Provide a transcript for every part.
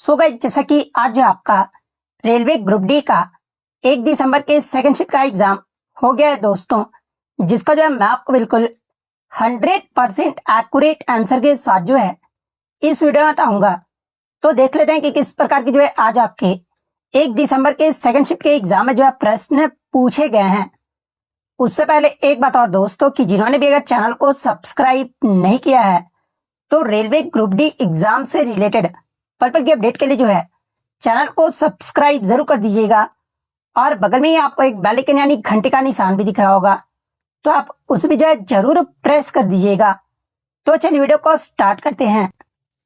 So guys, जैसा कि आज जो आपका रेलवे ग्रुप डी का 1 दिसंबर के सेकंड शिफ्ट का एग्जाम हो गया है दोस्तों, जिसका जो है मैं आपको बिल्कुल 100% एक्यूरेट आंसर के साथ जो है इस वीडियो में बताऊंगा। तो देख लेते हैं कि किस प्रकार की जो है आज आपके 1 दिसंबर के सेकंड शिफ्ट के एग्जाम में जो है प्रश्न पूछे गए हैं। उससे पहले एक बात और दोस्तों, कि जिन्होंने भी अगर चैनल को सब्सक्राइब नहीं किया है तो रेलवे ग्रुप डी एग्जाम से रिलेटेड पर्पल की अपडेट के लिए जो है चैनल को सब्सक्राइब जरूर कर दीजिएगा, और बगल में ही आपको एक बेल आइकन यानी घंटे का निशान भी दिख रहा होगा, तो आप उस भी जो है जरूर प्रेस कर दीजिएगा। तो चलिए वीडियो को स्टार्ट करते हैं।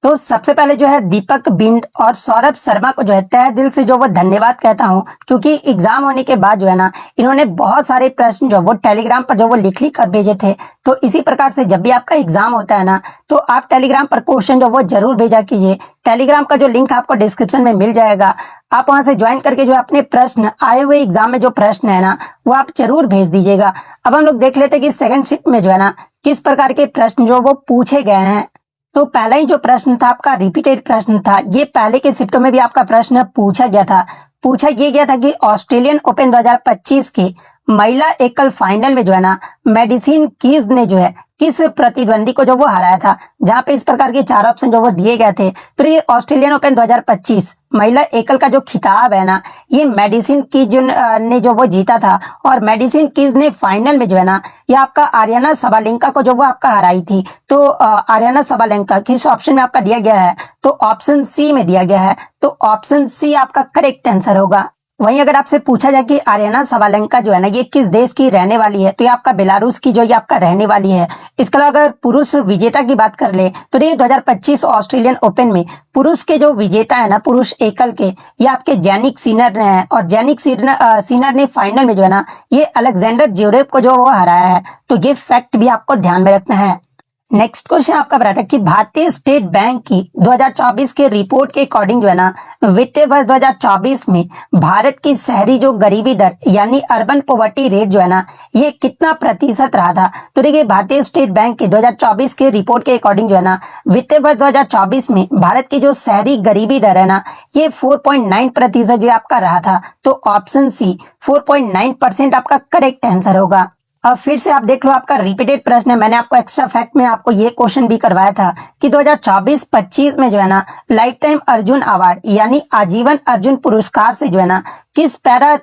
तो सबसे पहले जो है दीपक बिंद और सौरभ शर्मा को जो है तहे दिल से जो वो धन्यवाद कहता हूं, क्योंकि एग्जाम होने के बाद जो है ना इन्होंने बहुत सारे प्रश्न जो वो टेलीग्राम पर जो वो लिख कर भेजे थे। तो इसी प्रकार से जब भी आपका एग्जाम होता है ना, तो आप टेलीग्राम पर क्वेश्चन जो वो जरूर भेजा कीजिए। टेलीग्राम का जो लिंक आपको डिस्क्रिप्शन में मिल जाएगा, आप वहां से ज्वाइन करके जो अपने प्रश्न आए हुए एग्जाम में जो प्रश्न है ना वो आप जरूर भेज दीजिएगा। अब हम लोग देख लेते हैं कि सेकंड शिफ्ट में जो है ना किस प्रकार के प्रश्न जो वो पूछे गए हैं। तो पहला ही जो प्रश्न था आपका रिपीटेड प्रश्न था, ये पहले के शिफ्टों में भी आपका प्रश्न पूछा गया था। पूछा ये गया था कि ऑस्ट्रेलियन ओपन 2025 के महिला एकल फाइनल में जो है ना मेडिसिन कीज ने जो है किस प्रतिद्वंदी को जो वो हराया था, जहां पे इस प्रकार के 4 ऑप्शन जो वो दिए गए थे। तो ये ऑस्ट्रेलियन ओपन 2025 महिला एकल का जो खिताब है ना, ये मेडिसिन कीज ने जो वो जीता था, और मेडिसिन कीज ने फाइनल में जो है ना ये आपका आर्याना सबालेंका को जो वो आपका हराई थी। तो आर्याना सबालेंका किस ऑप्शन में आपका दिया गया है, तो ऑप्शन सी में दिया गया है। तो ऑप्शन सी आपका करेक्ट आंसर होगा। वहीं अगर आपसे पूछा जाए कि आर्याना सबालेंका जो है ना ये किस देश की रहने वाली है, तो ये आपका बेलारूस की जो ये आपका रहने वाली है। इसके अलावा अगर पुरुष विजेता की बात कर ले तो ये 2025 ऑस्ट्रेलियन ओपन में पुरुष के जो विजेता है ना पुरुष एकल के, ये आपके जैनिक सिनर ने है, और जैनिक सिनर ने फाइनल में जो है ना ये अलेक्जेंडर ज्वेरेव को जो वो हराया है। तो ये फैक्ट भी आपको ध्यान में रखना है। नेक्स्ट क्वेश्चन आपका बता था कि भारतीय स्टेट बैंक की 2024 के रिपोर्ट के अकॉर्डिंग जो है ना वित्तीय वर्ष 2024 में भारत की शहरी जो गरीबी दर यानी अर्बन पॉवर्टी रेट जो है ना ये कितना प्रतिशत रहा था। तो देखिए भारतीय स्टेट बैंक के 2024 के रिपोर्ट के अकॉर्डिंग जो है ना वित्तीय वर्ष 2024 में भारत की जो शहरी गरीबी दर है ना ये 4.9% जो आपका रहा था। तो ऑप्शन सी 4.9% आपका करेक्ट आंसर होगा। अब फिर से आप देख लो, आपका रिपीटेड प्रश्न है। मैंने आपको एक्स्ट्रा फैक्ट में आपको ये क्वेश्चन भी करवाया था कि 2024-25 में जो है ना लाइफ टाइम अर्जुन अवार्ड यानी आजीवन अर्जुन पुरस्कार से जो है ना किस पैरा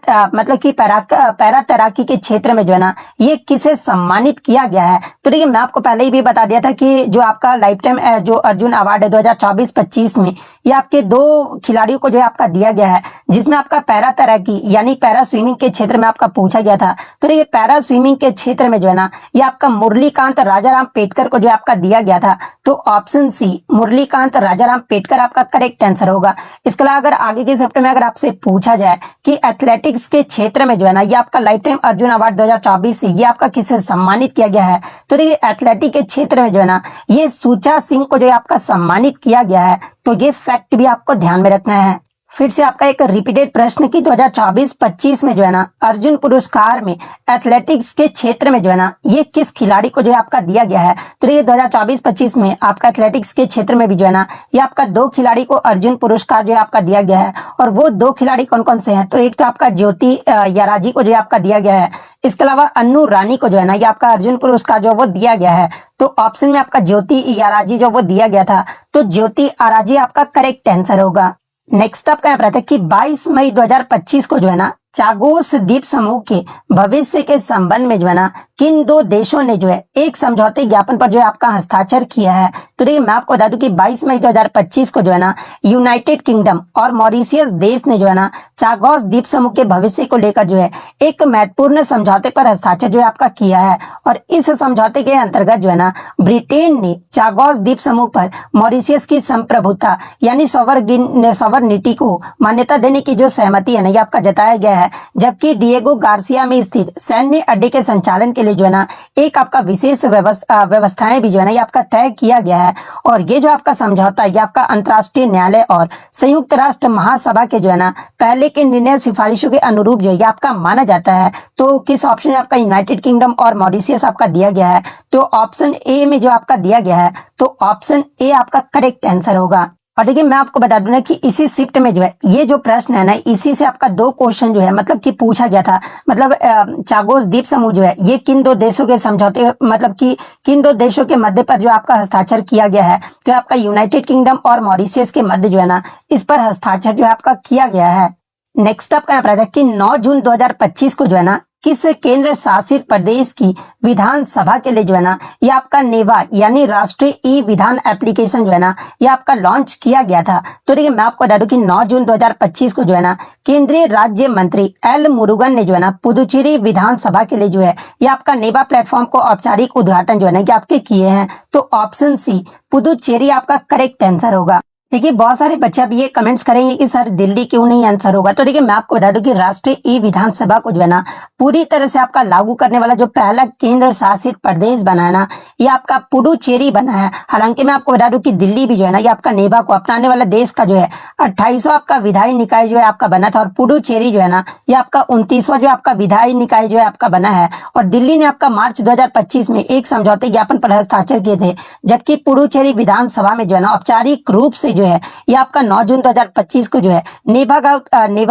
तैराकी के क्षेत्र में जो है ना ये किसे सम्मानित किया गया है। तो देखिए मैं आपको पहले ही भी बता दिया था कि जो आपका लाइफ टाइम जो अर्जुन अवार्ड है 2024-25 में ये आपके 2 खिलाड़ियों को जो है आपका दिया गया है, जिसमें आपका पैरा तैराकी यानी पैरा स्विमिंग के क्षेत्र में आपका पूछा गया था। तो देखिए पैरा स्विमिंग के क्षेत्र में जो है ना ये आपका मुरलीकांत राजाराम पेटकर को जो आपका दिया गया था। तो ऑप्शन सी मुरलीकांत राजाराम पेटकर आपका करेक्ट आंसर होगा। इसके अलावा अगर आगे के चैप्टर में अगर आपसे पूछा जाए कि एथलेटिक्स के क्षेत्र में जो है ना ये आपका लाइफ टाइम अर्जुन अवार्ड 2024 से ये आपका किसे सम्मानित किया गया है, तो देखिए एथलेटिक के क्षेत्र में जो है ना ये सुचा सिंह को जो है आपका सम्मानित किया गया है। तो ये फैक्ट भी आपको ध्यान में रखना है। फिर से आपका एक रिपीटेड प्रश्न की 2024-25 में जो है ना अर्जुन पुरस्कार में एथलेटिक्स के क्षेत्र में जो है ना ये किस खिलाड़ी को जो है आपका दिया गया है। तो ये 2024-25 में आपका एथलेटिक्स के क्षेत्र में भी जो है ना ये आपका 2 खिलाड़ी को अर्जुन पुरस्कार जो है आपका दिया गया है, और वो 2 खिलाड़ी कौन कौन से हैं। तो एक तो आपका ज्योति याराजी को जो है आपका दिया गया है। इसके अलावा अन्नू रानी को जो है ना ये आपका अर्जुन पुरस्कार जो वो दिया गया है। तो ऑप्शन में आपका ज्योति याराजी जो वो दिया गया था, तो ज्योति याराजी आपका करेक्ट आंसर होगा। नेक्स्ट आपका यहाँ रहता है कि 22 मई 2025 को जो है ना चागोस द्वीप समूह के भविष्य के संबंध में जो है ना किन 2 देशों ने जो है एक समझौते ज्ञापन पर जो है आपका हस्ताक्षर किया है। तो देखिए मैं आपको बता दूं कि 22 मई 2025 को जो है ना यूनाइटेड किंगडम और मॉरिशियस देश ने जो है ना चागोस द्वीप समूह के भविष्य को लेकर जो है एक महत्वपूर्ण समझौते पर हस्ताक्षर जो है आपका किया है, और इस समझौते के अंतर्गत जो है ना ब्रिटेन ने चागोस द्वीप समूह पर मॉरिशियस की संप्रभुता यानी सॉवरनिटी को मान्यता देने की जो सहमति है ना ये आपका जताया गया है। जबकि डिएगो गार्सिया में स्थित सैन्य अड्डे के संचालन के लिए जो है ना एक आपका विशेष व्यवस्थाएं भी जो है ना ये आपका तय किया गया है। और ये जो आपका समझौता है ये आपका अंतर्राष्ट्रीय न्यायालय और संयुक्त राष्ट्र महासभा के जो है ना पहले के निर्णय सिफारिशों के अनुरूप जो है आपका माना जाता है। तो किस ऑप्शन में आपका यूनाइटेड किंगडम और मॉरिशियस आपका दिया गया है, तो ऑप्शन ए में जो आपका दिया गया है, तो ऑप्शन ए आपका करेक्ट आंसर होगा। और देखिए मैं आपको बता दूं ना कि इसी शिफ्ट में जो है ये जो प्रश्न है ना, इसी से आपका 2 क्वेश्चन जो है मतलब कि पूछा गया था। मतलब चागोस द्वीप समूह जो है ये किन 2 देशों के समझौते, मतलब कि किन 2 देशों के मध्य पर जो आपका हस्ताक्षर किया गया है, तो आपका यूनाइटेड किंगडम और मॉरिशस के मध्य जो है ना इस पर हस्ताक्षर जो है आपका किया गया है। नेक्स्ट आपका यहाँ पर आता है कि 9 जून 2025 को जो है ना किस केंद्र शासित प्रदेश की विधानसभा के लिए जो है ना ये आपका नेवा यानी राष्ट्रीय ई विधान एप्लीकेशन जो है ना ये आपका लॉन्च किया गया था। तो देखिए मैं आपको बता दूं कि 9 जून 2025 को जो है ना केंद्रीय राज्य मंत्री एल मुरुगन ने जो है ना पुदुचेरी विधानसभा के लिए जो है ये आपका नेवा प्लेटफॉर्म को औपचारिक उद्घाटन जो है ना कि आपके किए हैं। तो ऑप्शन सी पुदुचेरी आपका करेक्ट आंसर होगा। देखिए बहुत सारे बच्चे अब ये कमेंट्स करेंगे कि सर दिल्ली क्यों नहीं आंसर होगा। तो देखिए मैं आपको बता दूं कि राष्ट्रीय ई विधानसभा को जो है ना पूरी तरह से आपका लागू करने वाला जो पहला केंद्र शासित प्रदेश बना है ना ये आपका पुडुचेरी बना है। हालांकि मैं आपको बता दूं कि दिल्ली भी जो है ना ये आपका नेवा को अपनाने वाला देश का जो है 28वां आपका विधायी निकाय जो है आपका बना था, और पुडुचेरी जो है ना ये आपका 29वां जो आपका विधायी निकाय जो है आपका बना है। और दिल्ली ने आपका मार्च 2025 में एक समझौते ज्ञापन पर हस्ताक्षर किए थे, जबकि पुडुचेरी विधानसभा में जो है ना औपचारिक रूप से जो है ये आपका 9 जून 2025 को जो है नेवा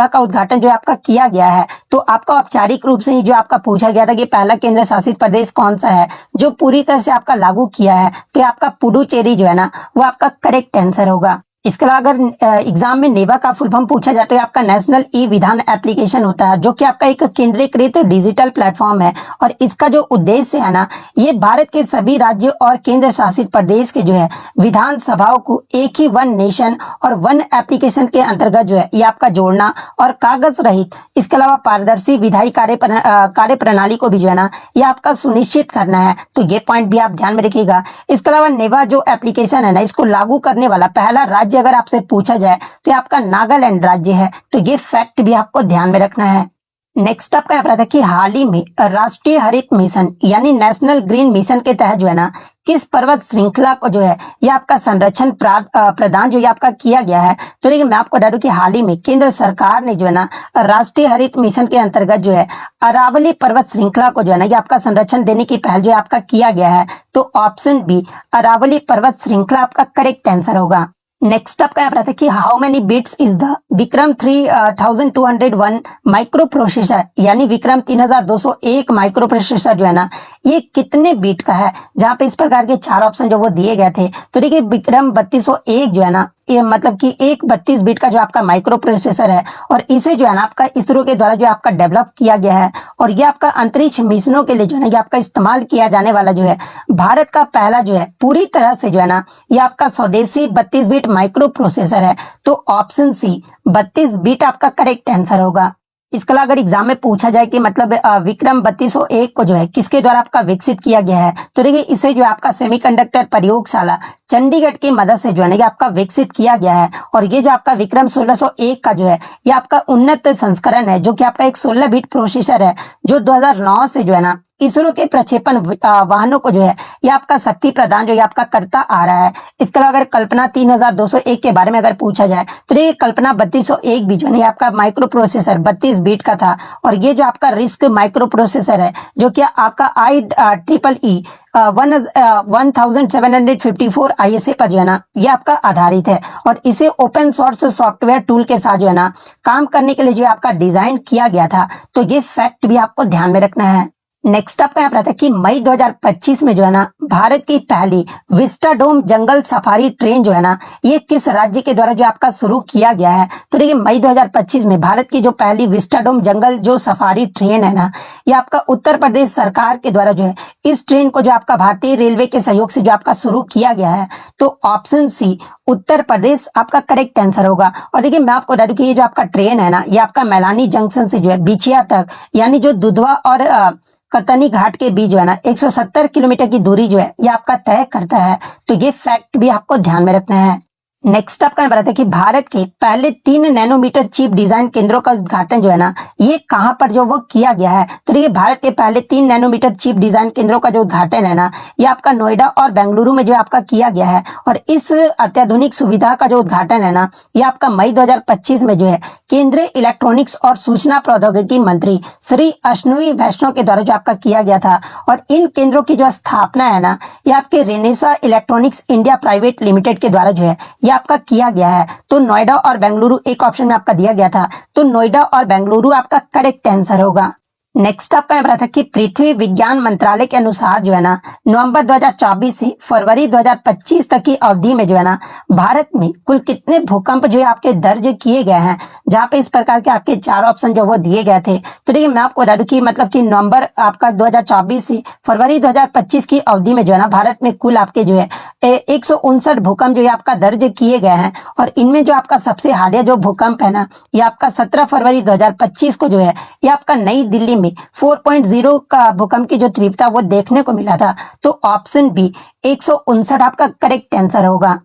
का उद्घाटन जो है आपका किया गया है। तो आपका औपचारिक रूप से ही जो आपका पूछा गया था कि पहला केंद्र शासित प्रदेश कौन सा है जो पूरी तरह से आपका लागू किया है, तो आपका पुडुचेरी जो है ना वो आपका करेक्ट आंसर होगा। इसके अलावा अगर एग्जाम में नेवा का फुल फॉर्म पूछा जाए तो आपका नेशनल ई विधान एप्लीकेशन होता है, जो कि आपका एक केंद्रीकृत डिजिटल प्लेटफॉर्म है। और इसका जो उद्देश्य है ना ये भारत के सभी राज्यों और केंद्र शासित प्रदेश के जो है विधानसभाओं को एक ही वन नेशन और वन एप्लीकेशन के अंतर्गत जो है ये आपका जोड़ना और कागज रहित, इसके अलावा पारदर्शी विधायी कार्य प्रणाली को भी जो है ना ये आपका सुनिश्चित करना है। तो ये पॉइंट भी आप ध्यान में रखिएगा। इसके अलावा नेवा जो एप्लीकेशन है ना इसको लागू करने वाला पहला राज्य अगर आपसे पूछा जाए तो ये आपका नागालैंड राज्य है। तो ये फैक्ट भी आपको ध्यान में रखना है। नेक्स्ट आपका यहाँ पर था कि हाल ही में राष्ट्रीय हरित मिशन यानी नेशनल ग्रीन मिशन के तहत जो है ना किस पर्वत श्रृंखला को जो है ये आपका संरक्षण प्रदान जो ये आपका किया गया है। तो देखिए मैं आपको बता दूं कि हाल ही में केंद्र सरकार ने जो है ना राष्ट्रीय हरित मिशन के अंतर्गत जो है अरावली पर्वत श्रृंखला को जो है ना ये आपका संरक्षण देने की पहल जो है आपका किया गया है। तो ऑप्शन बी अरावली पर्वत श्रृंखला आपका करेक्ट आंसर होगा। नेक्स्ट आपका यहाँ पर कि how many bits is the Vikram 3201 micro processor यानी विक्रम 3201 माइक्रो प्रोसेसर जो है ना ये कितने बीट का है, जहाँ पे इस प्रकार के 4 ऑप्शन जो वो दिए गए थे। तो देखिए विक्रम 3201 जो है ना ये मतलब कि एक 32 बिट का जो आपका माइक्रो प्रोसेसर है, और इसे जो है ना आपका इसरो के द्वारा जो आपका डेवलप किया गया है। और ये आपका अंतरिक्ष मिशनों के लिए जो है ना ये आपका इस्तेमाल किया जाने वाला जो है भारत का पहला जो है पूरी तरह से जो है ना ये आपका स्वदेशी 32 बिट माइक्रो प्रोसेसर है। तो ऑप्शन सी 32 बिट आपका करेक्ट आंसर होगा। इसके अलावा अगर एग्जाम में पूछा जाए कि मतलब विक्रम 3201 को जो है किसके द्वारा आपका विकसित किया गया है, तो देखिए इसे जो है आपका सेमीकंडक्टर प्रयोगशाला चंडीगढ़ की मदद से जो है ना ये आपका विकसित किया गया है। और ये जो आपका विक्रम 1601 का जो है ये आपका उन्नत संस्करण है, जो कि आपका एक 16 बिट प्रोसेसर है, जो 2009 से जो है ना इसरो के प्रक्षेपण वाहनों को जो है ये आपका शक्ति प्रदान जो ये आपका करता आ रहा है। इसके अलावा अगर कल्पना 3201 के बारे में अगर पूछा जाए तो ये कल्पना 3201 भी जो है आपका माइक्रो प्रोसेसर 32 बिट का था। और ये जो आपका रिस्क माइक्रो प्रोसेसर है जो कि आपका IEEE 1754 ISA पर जो है ना ये आपका आधारित है। और इसे ओपन सोर्स सॉफ्टवेयर टूल के साथ जो है ना काम करने के लिए जो आपका डिजाइन किया गया था। तो ये फैक्ट भी आपको ध्यान में रखना है। नेक्स्ट आपका यहाँ पर आता है कि मई 2025 में जो है ना भारत की पहली विस्टाडोम जंगल सफारी ट्रेन जो है ना ये किस राज्य के द्वारा जो आपका शुरू किया गया है। तो देखिए मई 2025 में भारत की जो पहली विस्टाडोम जंगल जो सफारी ट्रेन है ना ये आपका उत्तर प्रदेश सरकार के द्वारा जो है इस ट्रेन को जो आपका भारतीय रेलवे के सहयोग से जो आपका शुरू किया गया है। तो ऑप्शन सी उत्तर प्रदेश आपका करेक्ट आंसर होगा। और देखिए मैं आपको बता दूं कि ये जो आपका ट्रेन है ना ये आपका मैलानी जंक्शन से जो है बिछिया तक यानी जो दुधवा और करतनी घाट के बीच जो है ना 170 किलोमीटर की दूरी जो है ये आपका तय करता है। तो ये फैक्ट भी आपको ध्यान में रखना है। नेक्स्ट आपका बताते हैं कि भारत के पहले 3 नैनोमीटर चिप डिजाइन केंद्रों का उद्घाटन जो है ना ये कहां पर जो वो किया गया है। तो देखिए भारत के पहले 3 नैनोमीटर चिप डिजाइन केंद्रों का जो उद्घाटन है ना ये आपका नोएडा और बेंगलुरु में जो आपका किया गया है। और इस अत्याधुनिक सुविधा का जो उद्घाटन है ना ये आपका मई 2025 में जो है केंद्रीय इलेक्ट्रॉनिक्स और सूचना प्रौद्योगिकी मंत्री श्री अश्विनी वैष्णव के द्वारा जो आपका किया गया था। और इन केंद्रों की जो स्थापना है ना ये आपके Renaissance electronics India private limited के द्वारा जो है ये आपका किया गया है, तो नोएडा और बेंगलुरु एक ऑप्शन में आपका दिया गया था, तो नोएडा और बेंगलुरु आपका करेक्ट आंसर होगा। नेक्स्ट आपका यहाँ रहा था कि पृथ्वी विज्ञान मंत्रालय के अनुसार जो है ना नवंबर 2024 से फरवरी 2025 तक की अवधि में जो है ना भारत में कुल कितने भूकंप जो है आपके दर्ज किए गए हैं, जहाँ पे इस प्रकार के आपके चार ऑप्शन जो वो दिए गए थे। तो देखिए मैं आपको बता दूं कि मतलब कि नवंबर आपका 2024 से फरवरी 2025 की अवधि में जो है ना भारत में कुल आपके जो है 159 भूकंप जो है आपका दर्ज किए गए हैं। और इनमें जो आपका सबसे हालिया जो भूकंप है ना ये आपका 17 फरवरी 2025 को जो है ये आपका नई दिल्ली में 4.0 का भूकंप की जो तीव्रता वो देखने को मिला था। तो ऑप्शन बी 159 आपका करेक्ट आंसर होगा।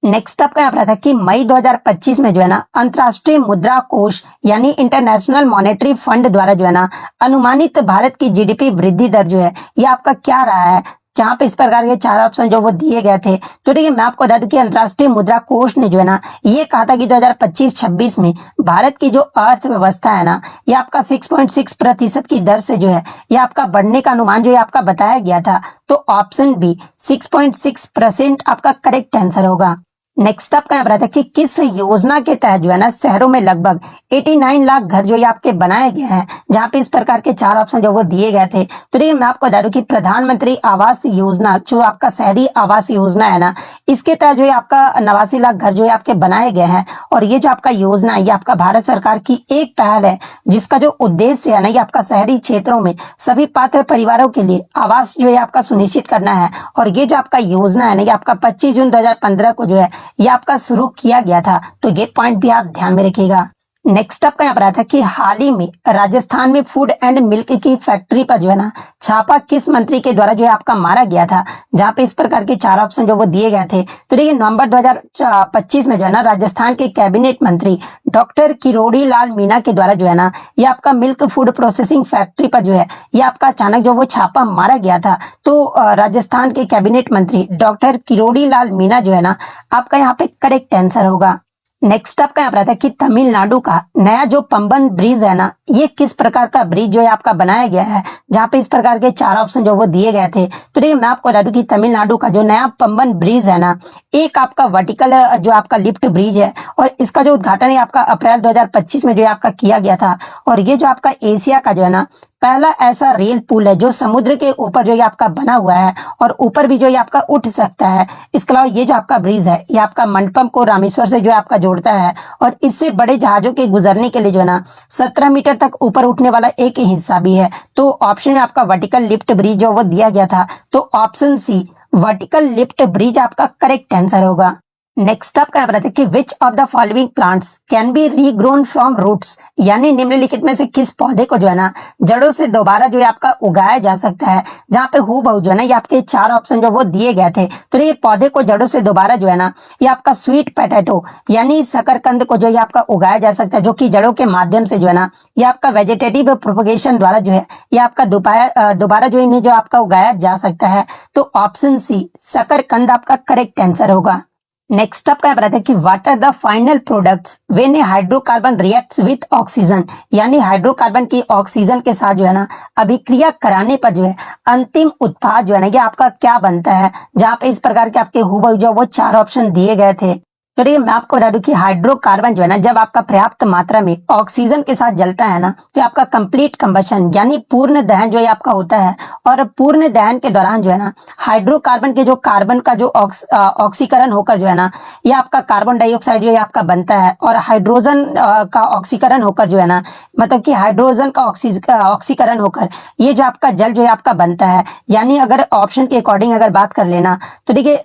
नेक्स्ट आपका यहाँ पर था कि मई 2025 में जो है ना अंतर्राष्ट्रीय मुद्रा कोष यानी इंटरनेशनल मॉनेटरी फंड द्वारा जो है ना अनुमानित भारत की जीडीपी वृद्धि दर जो है ये आपका क्या रहा है, जहाँ पे इस प्रकार के चार ऑप्शन जो वो दिए गए थे। तो देखिए मैं आपको बता दूं कि अंतर्राष्ट्रीय मुद्रा कोष ने जो है ना ये कहा था कि 2025-26 में भारत की जो अर्थव्यवस्था है ना ये आपका 6.6% की दर से जो है ये आपका बढ़ने का अनुमान जो है आपका बताया गया था। तो ऑप्शन बी 6.6% आपका करेक्ट आंसर होगा। नेक्स्ट आपका यहाँ पर था कि किस योजना के तहत जो है ना शहरों में लगभग 89 लाख घर जो ये आपके बनाए गए हैं, जहाँ पे इस प्रकार के चार ऑप्शन जो वो दिए गए थे। तो देखिए मैं आपको बता दूं कि प्रधानमंत्री आवास योजना जो आपका शहरी आवास योजना है ना इसके तहत जो है आपका 89 लाख घर जो है आपके बनाए गए हैं। और ये जो आपका योजना है ये आपका भारत सरकार की एक पहल है जिसका जो उद्देश्य है ना ये आपका शहरी क्षेत्रों में सभी पात्र परिवारों के लिए आवास जो है आपका सुनिश्चित करना है। और ये जो आपका योजना है ना ये आपका 25 जून 2015 को जो है ये आपका शुरू किया गया था। तो ये पॉइंट भी आप ध्यान में रखिएगा। नेक्स्ट आपका यहाँ पर आता है कि हाल ही में राजस्थान में फूड एंड मिल्क की फैक्ट्री पर जो है ना छापा किस मंत्री के द्वारा जो है आपका मारा गया था, जहाँ पे इस प्रकार के चार ऑप्शन जो वो दिए गए थे। तो देखिए नवंबर 2025 में जो है ना राजस्थान के कैबिनेट मंत्री डॉक्टर किरोड़ी लाल मीणा के द्वारा जो है ना ये आपका मिल्क फूड प्रोसेसिंग फैक्ट्री पर जो है ये आपका अचानक जो वो छापा मारा गया था। तो राजस्थान के कैबिनेट मंत्री डॉक्टर किरोड़ी लाल मीणा जो है ना आपका यहाँ पे करेक्ट आंसर होगा। नेक्स्ट आपका यहाँ पर आता है कि तमिलनाडु का नया जो पंबन ब्रिज है ना ये किस प्रकार का ब्रिज जो है आपका बनाया गया है, जहाँ पे इस प्रकार के चार ऑप्शन जो वो दिए गए थे। तो देखिए मैं आपको बता दूं कि तमिलनाडु का जो नया पंबन ब्रिज है ना एक आपका वर्टिकल जो आपका लिफ्ट ब्रिज है और इसका जो उद्घाटन है आपका अप्रैल 2025 में जो है आपका किया गया था। और ये जो आपका एशिया का जो है ना पहला ऐसा रेल पुल है जो समुद्र के ऊपर जो ये आपका बना हुआ है और ऊपर भी जो ये आपका उठ सकता है। इसके अलावा ये जो आपका ब्रिज है ये आपका मंडपम को रामेश्वर से जो है आपका जोड़ता है और इससे बड़े जहाजों के गुजरने के लिए जो है ना 17 मीटर तक ऊपर उठने वाला एक हिस्सा भी है। तो ऑप्शन में आपका वर्टिकल लिफ्ट ब्रिज जो वो दिया गया था। तो option C vertical lift bridge आपका करेक्ट आंसर होगा। नेक्स्ट आपका यहाँ पर आता है कि which of the following plants can be regrown from roots, यानी निम्नलिखित में से किस पौधे को जो है ना जड़ों से दोबारा जो है आपका उगाया जा सकता है, जहाँ पे हूबहू जो है ना ये आपके चार ऑप्शन जो वो दिए गए थे। तो ये पौधे को जड़ों से दोबारा जो है ना ये आपका स्वीट पोटैटो यानी शकरकंद को जो है आपका उगाया जा सकता है, जो कि जड़ों के माध्यम से जो है ना ये आपका वेजिटेटिव प्रोपगेशन द्वारा जो है ये आपका दोबारा जो इन्हें जो आपका उगाया जा सकता है। तो ऑप्शन सी शकरकंद आपका करेक्ट आंसर होगा। नेक्स्ट आपका यहाँ पर आता है कि what are the final products when a hydrocarbon reacts with oxygen, यानी हाइड्रोकार्बन की ऑक्सीजन के साथ जो है ना अभिक्रिया कराने पर जो है अंतिम उत्पाद जो है ना ये आपका क्या बनता है, जहाँ पे इस प्रकार के आपके हूबहू जो वो चार ऑप्शन दिए गए थे। तो ये मैं आपको बता दूं कि हाइड्रोकार्बन जो है ना जब आपका पर्याप्त मात्रा में ऑक्सीजन के साथ जलता है ना तो आपका कंप्लीट कंबशन यानी पूर्ण दहन जो है आपका होता है। और पूर्ण दहन के दौरान जो है ना हाइड्रोकार्बन के जो कार्बन का जो ऑक्सीकरण होकर जो है ना ये आपका कार्बन डाइऑक्साइड जो है आपका बनता है और हाइड्रोजन का ऑक्सीकरण होकर जो है ना मतलब कि हाइड्रोजन का ऑक्सीकरण होकर ये जो आपका जल जो है आपका बनता है। यानी अगर ऑप्शन के अकॉर्डिंग अगर बात कर लेना तो देखिए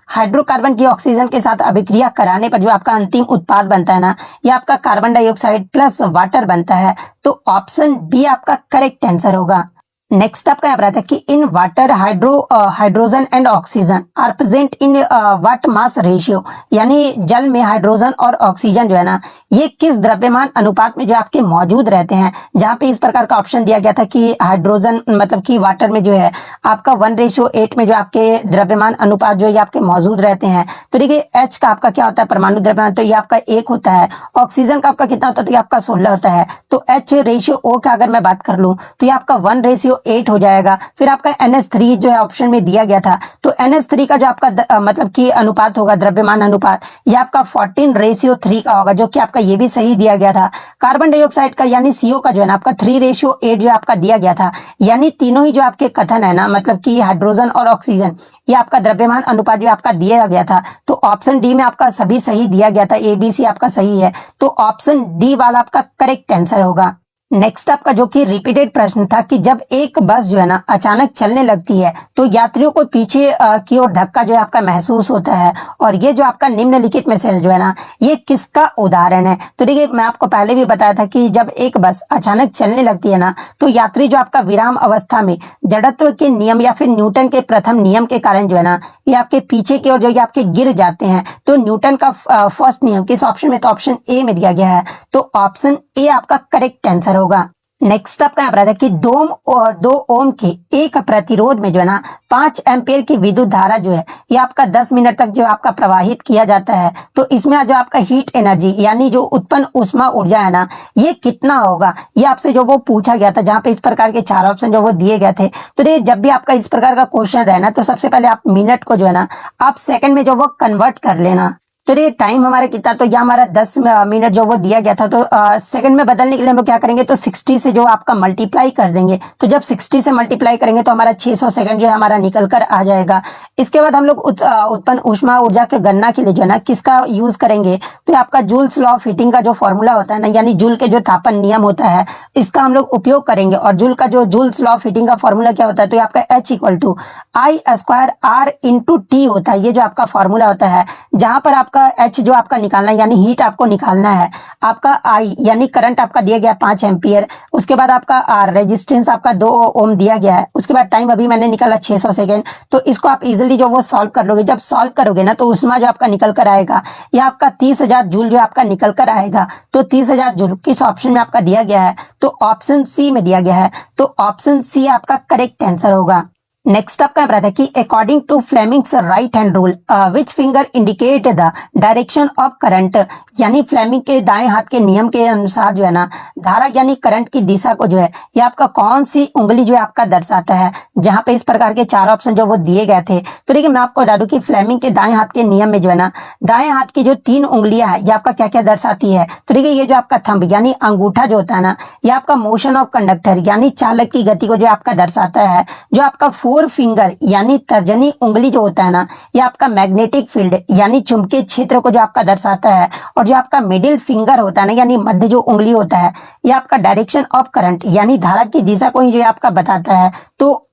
हाइड्रोकार्बन की ऑक्सीजन के साथ अभिक्रिया कराने पर जो आपका अंतिम उत्पाद बनता है ना ये आपका कार्बन डाइऑक्साइड प्लस वाटर बनता है। तो ऑप्शन बी आपका करेक्ट आंसर होगा। नेक्स्ट आपका यहाँ पर आता है कि in water hydrogen and oxygen are present in what mass ratio, यानी जल में हाइड्रोजन और ऑक्सीजन जो है ना ये किस द्रव्यमान अनुपात में जो आपके मौजूद रहते हैं, जहाँ पे इस प्रकार का ऑप्शन दिया गया था कि हाइड्रोजन मतलब कि वाटर में जो है आपका 1:8 में जो आपके द्रव्यमान अनुपात जो ये आपके मौजूद रहते हैं। तो देखिए H का आपका क्या होता है परमाणु द्रव्यमान, तो ये आपका 1 होता है। ऑक्सीजन का आपका कितना होता है तो ये आपका 16 होता है। तो H/O का अगर मैं बात कर लूँ तो ये आपका 1:8 NH3SO8 हो जाएगा। फिर आपका NH3 जो है ऑप्शन में दिया गया था, तो NH3 का जो आपका मतलब कि अनुपात होगा, द्रव्यमान अनुपात, ये आपका 14:3 का होगा, जो कि आपका ये भी सही दिया गया था। कार्बन डाइऑक्साइड का यानी CO का जो है ना आपका 3:8 जो आपका दिया गया था। यानी तीनों ही जो आपके कथन है ना, मतलब कि हाइड्रोजन और ऑक्सीजन, ये आपका द्रव्यमान अनुपात जो आपका दिया गया था, तो ऑप्शन डी में आपका सभी सही दिया गया था, ABC आपका सही है, तो ऑप्शन डी वाला आपका करेक्ट आंसर होगा। नेक्स्ट आपका जो कि रिपीटेड प्रश्न था कि जब एक बस जो है ना अचानक चलने लगती है तो यात्रियों को पीछे की ओर धक्का जो है आपका महसूस होता है, और ये जो आपका निम्नलिखित में से जो है ना ये किसका उदाहरण है। तो देखिए, मैं आपको पहले भी बताया था कि जब एक बस अचानक चलने लगती है ना, तो यात्री जो आपका विराम अवस्था में जड़त्व के नियम या फिर न्यूटन के प्रथम नियम के कारण जो है ना ये आपके पीछे की ओर जो ये आपके गिर जाते हैं। तो न्यूटन का फर्स्ट नियम किस ऑप्शन में, तो ऑप्शन ए में दिया गया है, तो ऑप्शन ए आपका करेक्ट आंसर होगा। नेक्स्ट आपका यहाँ पर आता है कि 2 ओम के एक प्रतिरोध में जो है ना 5 एम्पियर की विद्युत धारा जो है ये आपका 10 मिनट तक जो आपका प्रवाहित किया जाता है। तो इसमें जो आपका हीट एनर्जी यानी जो उत्पन्न ऊष्मा ऊर्जा है ना, ये कितना होगा, ये आपसे जो वो पूछा गया था, जहाँ पे इस प्रकार के 4 ऑप्शन जो वो दिए गए थे। तो ये जब भी आपका इस प्रकार का क्वेश्चन रहना, तो सबसे पहले आप मिनट को जो है ना आप सेकंड में जो वो कन्वर्ट कर लेना। तो ये टाइम हमारा कितना, तो यह हमारा 10 मिनट जो वो दिया गया था, तो सेकंड में बदलने के लिए हम लोग क्या करेंगे, तो 60 से जो आपका मल्टीप्लाई कर देंगे। तो जब 60 से मल्टीप्लाई करेंगे तो हमारा 600 सेकंड जो है हमारा निकल कर आ जाएगा। इसके बाद हम लोग उत्पन्न ऊष्मा ऊर्जा के गणना के लिए जो है ना किसका यूज करेंगे, तो आपका जूल्स लॉ ऑफ हीटिंग का जो फॉर्मूला होता है ना, यानी जूल के जो तापन नियम होता है, इसका हम लोग उपयोग करेंगे। और जूल का जो जूल्स लॉ ऑफ हीटिंग का फॉर्मूला क्या होता है, तो आपका H=I²R×T होता है। ये जो आपका फॉर्मूला होता है, जहां पर आपका H जो आपका निकालना है यानी हीट आपको निकालना है, आपका I यानी करंट आपका दिया गया 5 एम्पियर, उसके बाद आपका R रेजिस्टेंस आपका 2 ओम दिया गया है, उसके बाद टाइम अभी मैंने निकाला 600 सेकेंड। तो इसको आप इजीली जो वो सॉल्व कर लोगे। जब सॉल्व करोगे ना तो ऊष्मा जो आपका निकल कर आएगा, यह आपका 30,000 जूल जो आपका निकल कर आएगा। तो 30,000 जूल किस ऑप्शन में आपका दिया गया है, तो ऑप्शन सी में दिया गया है, तो ऑप्शन सी आपका करेक्ट आंसर होगा। नेक्स्ट आपका बताता है कि according to Fleming's right hand rule which finger indicate the direction of current, यानी फ्लेमिंग के दाएं हाथ के नियम के अनुसार जो है ना धारा यानी करंट की दिशा को जो है ये आपका कौन सी उंगली जो है आपका दर्शाता है। जहां पे इस प्रकार के 4 ऑप्शन जो वो दिए गए थे। तो देखिए, मैं आपको बता दूं कि फ्लेमिंग के दाएं हाथ के नियम में जो है ना दाएं हाथ की जो 3 उंगलियां है ये आपका क्या क्या दर्शाती है। तो देखिए, ये जो आपका थंब यानी अंगूठा जो होता है ना, ये आपका मोशन ऑफ कंडक्टर यानी चालक की गति को जो आपका दर्शाता है। जो आपका 4 फिंगर यानी तर्जनी उंगली जो होता है ना, ये आपका मैग्नेटिक फील्ड यानी चुंबकीय क्षेत्र को जो आपका दर्शाता है। और जो आपका मिडिल फिंगर होता है ना, यानी मध्य जो उंगली होता है, ये आपका डायरेक्शन ऑफ करंट यानी धारा की दिशा को ही जो आपका बताता है। तो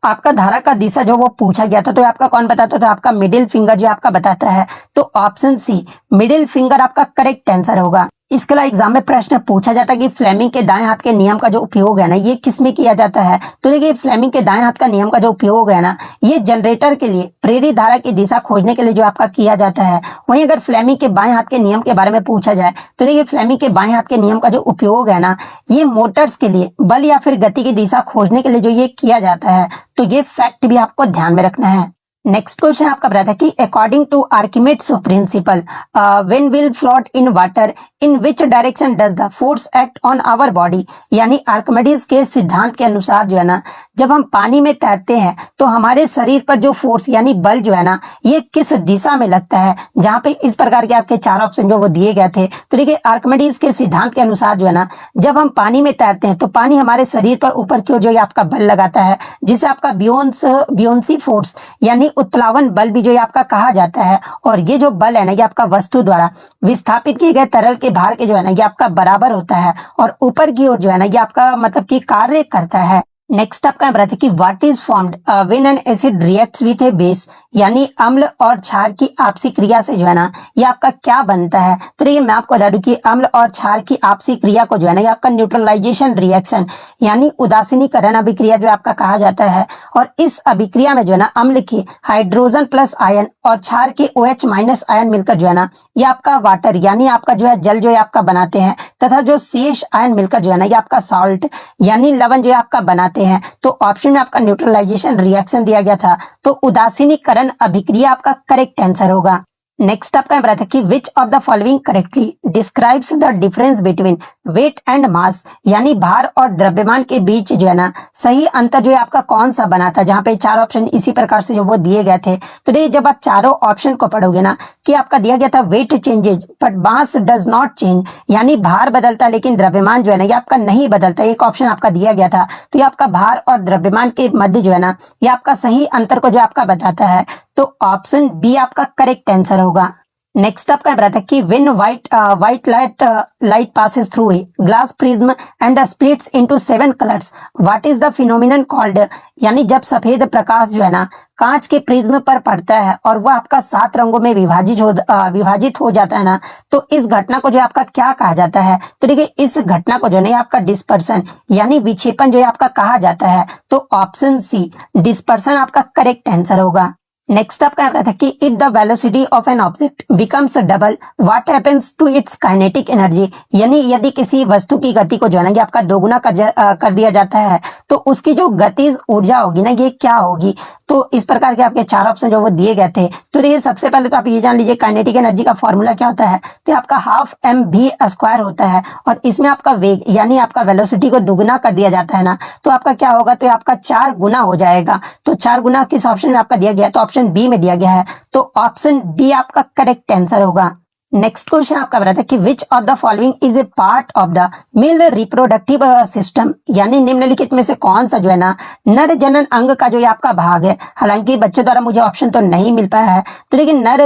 आपका धारा का दिशा जो वो पूछा गया था, तो आपका कौन बताता था, आपका मिडिल फिंगर जो आपका बताता है। तो ऑप्शन सी मिडिल फिंगर आपका करेक्ट आंसर होगा। इसके अलावा एग्जाम में प्रश्न पूछा जाता है कि फ्लेमिंग के दाएं हाथ के नियम का जो उपयोग है ना, ये किसमें किया जाता है। तो देखिए, फ्लेमिंग के दाएं हाथ का नियम का जो उपयोग है ना, ये जनरेटर के लिए प्रेरित धारा की दिशा खोजने के लिए जो आपका किया जाता है। वहीं अगर फ्लेमिंग के बाएं हाथ के नियम के बारे में पूछा जाए, तो देखिए फ्लेमिंग के बाएं हाथ के नियम का जो उपयोग है ना, ये मोटर्स के लिए बल या फिर गति की दिशा खोजने के लिए जो ये किया जाता है। तो ये फैक्ट भी आपको ध्यान में रखना है। नेक्स्ट क्वेश्चन आपका बताता है कि according to Archimedes principle when will float in water in which direction does the force act on our body, यानी आर्किमिडीज के सिद्धांत के अनुसार जो है ना जब हम पानी में तैरते हैं तो हमारे शरीर पर जो फोर्स यानी बल जो है ना ये किस दिशा में लगता है। जहां पे इस प्रकार के आपके 4 ऑप्शन जो वो दिए गए थे। तो देखिए, आर्किमिडीज के सिद्धांत के अनुसार जो है ना जब हम पानी में तैरते हैं तो पानी हमारे शरीर पर ऊपर की ओर जो आपका बल लगाता है, जिसे आपका बियोंसी फोर्स यानी उत्प्लावन बल भी जो आपका कहा जाता है। और ये जो बल है ना, ये आपका वस्तु द्वारा विस्थापित किए गए तरल के भार के जो है ना ये आपका बराबर होता है, और ऊपर की ओर जो है ना ये आपका मतलब कि कार्य करता है। नेक्स्ट आपका बताते हैं कि what is formed when an acid reacts with A base, यानी अम्ल और क्षार की आपसी क्रिया से जो है ना ये आपका क्या बनता है। तो देखिए, मैं आपको बता दूं कि अम्ल और क्षार की आपसी क्रिया को जो है ना ये आपका न्यूट्रलाइजेशन रिएक्शन यानी उदासीनीकरण अभिक्रिया जो आपका कहा जाता है। और इस अभिक्रिया में जो है ना अम्ल की हाइड्रोजन प्लस आयन और क्षार के OH माइनस आयन मिलकर जो है ना ये आपका वाटर यानी आपका जो है जल जो है आपका बनाते हैं, तथा जो शेष आयन मिलकर जो है ना ये आपका सॉल्ट यानी लवण जो है आपका बनाते हैं। तो ऑप्शन में आपका न्यूट्रलाइजेशन रिएक्शन दिया गया था, तो उदासीनीकरण अभिक्रिया आपका करेक्ट आंसर होगा। नेक्स्ट आपका यहाँ था कि which of the following correctly describes the difference between weight and mass, यानी भार और द्रव्यमान के बीच जो है ना सही अंतर जो है आपका कौन सा बना था, जहां पे चार ऑप्शन इसी प्रकार से जो वो दिए गए थे। तो देखिए जब आप चारों ऑप्शन को पढ़ोगे ना कि आपका दिया गया था weight changes but mass does not change, यानी भार बदलता लेकिन द्रव्यमान जो है ना ये आपका नहीं बदलता, एक ऑप्शन आपका दिया गया था। तो ये आपका भार और द्रव्यमान के मध्य जो है ना ये आपका सही अंतर को जो आपका बताता है, तो ऑप्शन बी आपका करेक्ट आंसर होगा। नेक्स्ट आपका था कि when white light passes through a glass prism and splits into 7 colors, what is the phenomenon called, यानी जब सफेद प्रकाश जो है ना कांच के प्रिज्म पर पड़ता है और वह आपका 7 रंगों में विभाजित हो जाता है ना, तो इस घटना को जो आपका क्या कहा जाता है। तो देखिए इस घटना को जो है आपका डिस्पर्सन यानी विक्षेपण जो है आपका कहा जाता है। तो ऑप्शन सी डिस्पर्सन आपका करेक्ट आंसर होगा। नेक्स्ट आपका था कि if the velocity of an object becomes double what happens to its kinetic energy, यानी यदि किसी वस्तु की गति को जो है ना आपका दोगुना कर दिया जाता है तो उसकी जो गतिज ऊर्जा होगी ना ये क्या होगी। तो इस प्रकार के आपके चार ऑप्शन जो वो दिए गए थे। तो देखिए सबसे पहले तो आप ये जान लीजिए काइनेटिक एनर्जी का फॉर्मूला क्या होता है। तो आपका हाफ mv² होता है और इसमें आपका वेग यानी आपका वेलोसिटी को दुगुना कर दिया जाता है ना, तो आपका क्या होगा, तो आपका 4 गुना हो जाएगा। तो 4 गुना किस ऑप्शन में आपका दिया गया, तो ऑप्शन बी में दिया गया है। तो ऑप्शन बी आपका करेक्ट आंसर होगा। नेक्स्ट क्वेश्चन आपका बता था कि which of the following is a part of the male reproductive system, यानी निम्नलिखित में से कौन सा जो है ना नर जनन अंग का जो है आपका भाग है। हालांकि बच्चों द्वारा मुझे ऑप्शन तो नहीं मिल पाया है, तो लेकिन नर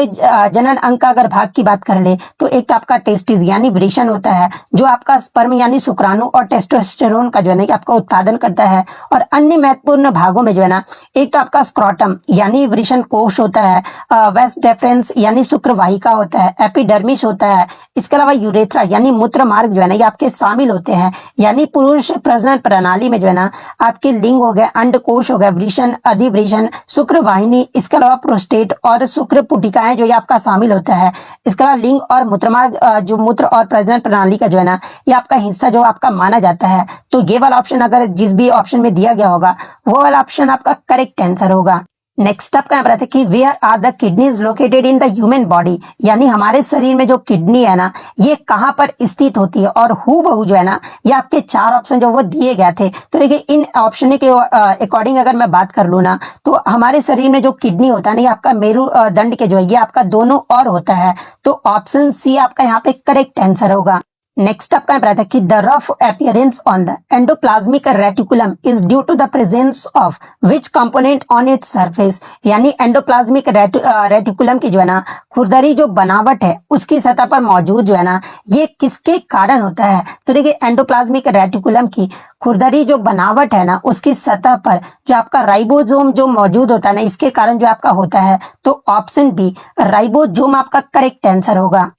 जनन अंग का अगर भाग की बात कर ले तो एक तो आपका टेस्टिस यानी वृषण होता है जो आपका स्पर्म यानी शुक्राणु और टेस्टोस्टेरोन का जो है ना आपका उत्पादन करता है। और अन्य महत्वपूर्ण भागों में जो है ना एक तो आपका स्क्रॉटम यानी वृषण कोश होता है, वेस्ट डेफरेंस यानी शुक्रवाहिका होता है, एपिडर्मिस होता है, इसके अलावा यूरेथ्रा यानी मूत्र मार्ग जो है ना ये आपके शामिल होते हैं। यानी पुरुष प्रजनन प्रणाली में जो है ना आपके लिंग हो गए, अंडकोश हो गया, वृषण, अधिवृषण, शुक्रवाहिनी, इसके अलावा प्रोस्टेट और शुक्र पुटिकाएं जो ये आपका शामिल होता है। इसके अलावा लिंग और मूत्रमार्ग जो मूत्र और प्रजनन प्रणाली का जो है ना ये आपका हिस्सा जो आपका माना जाता है। तो ये वाला ऑप्शन अगर जिस भी ऑप्शन में दिया गया होगा वो वाला ऑप्शन आपका करेक्ट आंसर होगा। नेक्स्ट आपका यहाँ पर कि where are the kidneys located in the human body, यानी हमारे शरीर में जो किडनी है ना ये कहाँ पर स्थित होती है। और हूबहू जो है ना ये आपके चार ऑप्शन जो वो दिए गए थे। तो देखिए इन ऑप्शन के अकॉर्डिंग अगर मैं बात कर लूँ ना तो हमारे शरीर में जो किडनी होता है ना ये आपका मेरुदंड के जो है ये आपका दोनों और होता है। तो ऑप्शन सी आपका यहाँ पे करेक्ट आंसर होगा। नेक्स्ट आपका यहाँ था कि the rough appearance on the endoplasmic reticulum is due to the presence of which component on its surface, यानी एंडोप्लाज्मिक रेटिकुलम की जो है ना खुरदरी जो बनावट है उसकी सतह पर मौजूद जो है ना ये किसके कारण होता है। तो देखिए एंडोप्लाज्मिक रेटिकुलम की खुरदरी जो बनावट है ना उसकी सतह पर जो आपका राइबोसोम जो मौजूद होता है ना इसके कारण जो आपका होता है। तो ऑप्शन बी राइबोसोम आपका करेक्ट आंसर होगा।